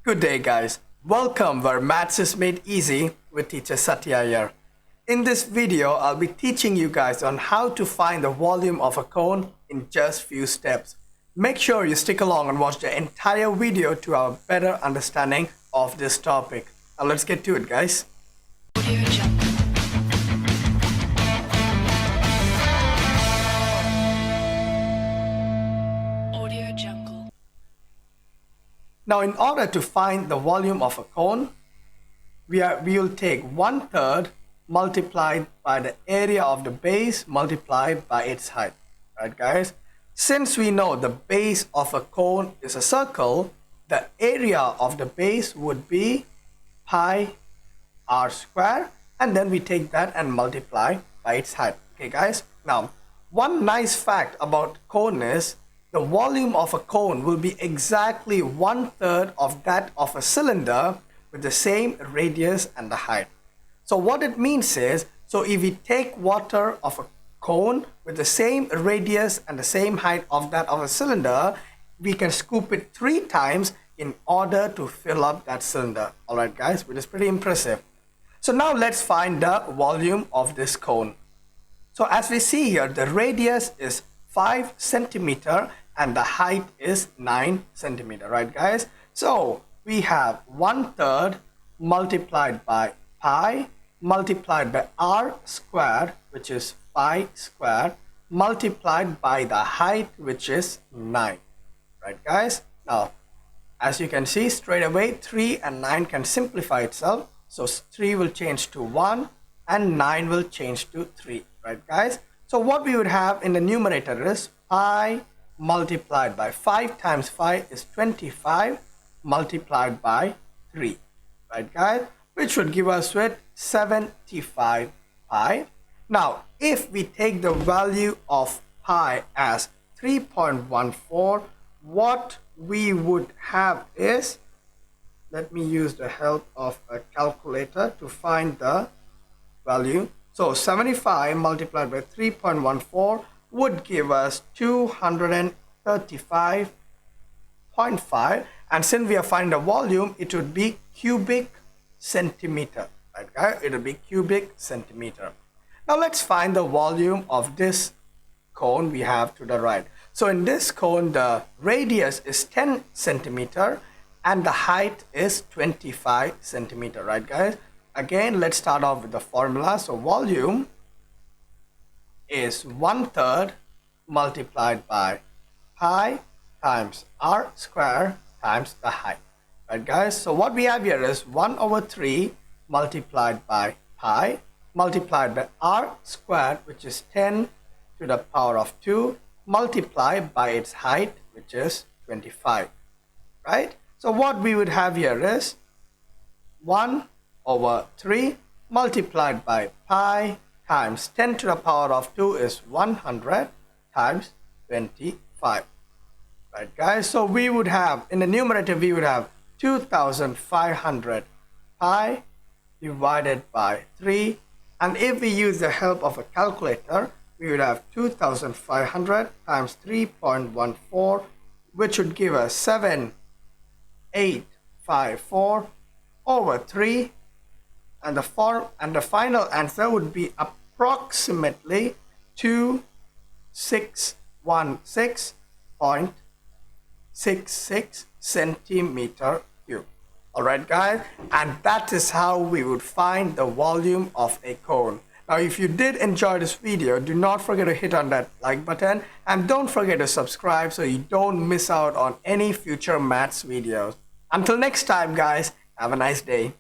Good day guys, welcome where maths is made easy with teacher Satya here. In this video, I'll be teaching you guys on how to find the volume of a cone in just few steps. Make sure you stick along and watch the entire video to have a better understanding of this topic. Now let's get to it guys. Now in order to find the volume of a cone, we will take 1/3 multiplied by the area of the base multiplied by its height. Right guys? Since we know the base of a cone is a circle, the area of the base would be pi r square, and then we take that and multiply by its height. Okay guys? Now, one nice fact about cone is the volume of a cone will be exactly 1/3 of that of a cylinder with the same radius and the height. So what it means is, so if we take water of a cone with the same radius and the same height of that of a cylinder, we can scoop it 3 times in order to fill up that cylinder. Alright guys, which is pretty impressive. So now let's find the volume of this cone. So as we see here, the radius is 5 centimeter and the height is 9 centimeter, right guys? So we have 1/3 multiplied by pi multiplied by r squared, which is pi squared, multiplied by the height, which is 9, right guys? Now as you can see straight away, 3 and 9 can simplify itself, so 3 will change to 1 and 9 will change to 3, right guys? So what we would have in the numerator is pi multiplied by 5 times 5 is 25 multiplied by 3, right guys? Which would give us with 75 pi. Now, if we take the value of pi as 3.14, what we would have is, let me use the help of a calculator to find the value. So 75 multiplied by 3.14 would give us 235.5, and since we are finding the volume, it would be cubic centimeter, right guys? It would be cubic centimeter. Now let's find the volume of this cone we have to the right. So in this cone, the radius is 10 centimeter and the height is 25 centimeter, right guys? Again, let's start off with the formula. So volume is 1/3 multiplied by pi times r square times the height, right guys? So what we have here is 1/3 multiplied by pi multiplied by r squared, which is 10 to the power of 2, multiplied by its height, which is 25, right? So what we would have here is 1/3 multiplied by pi times 10 to the power of 2 is 100 times 25, right guys? So we would have, in the numerator, we would have 2500 pi divided by 3, and if we use the help of a calculator, we would have 2500 times 3.14, which would give us 7854 over 3, and the final answer would be approximately 2616.66 centimeter cube. Alright guys, and that is how we would find the volume of a cone. Now if you did enjoy this video, do not forget to hit on that like button and don't forget to subscribe so you don't miss out on any future maths videos. Until next time guys, have a nice day.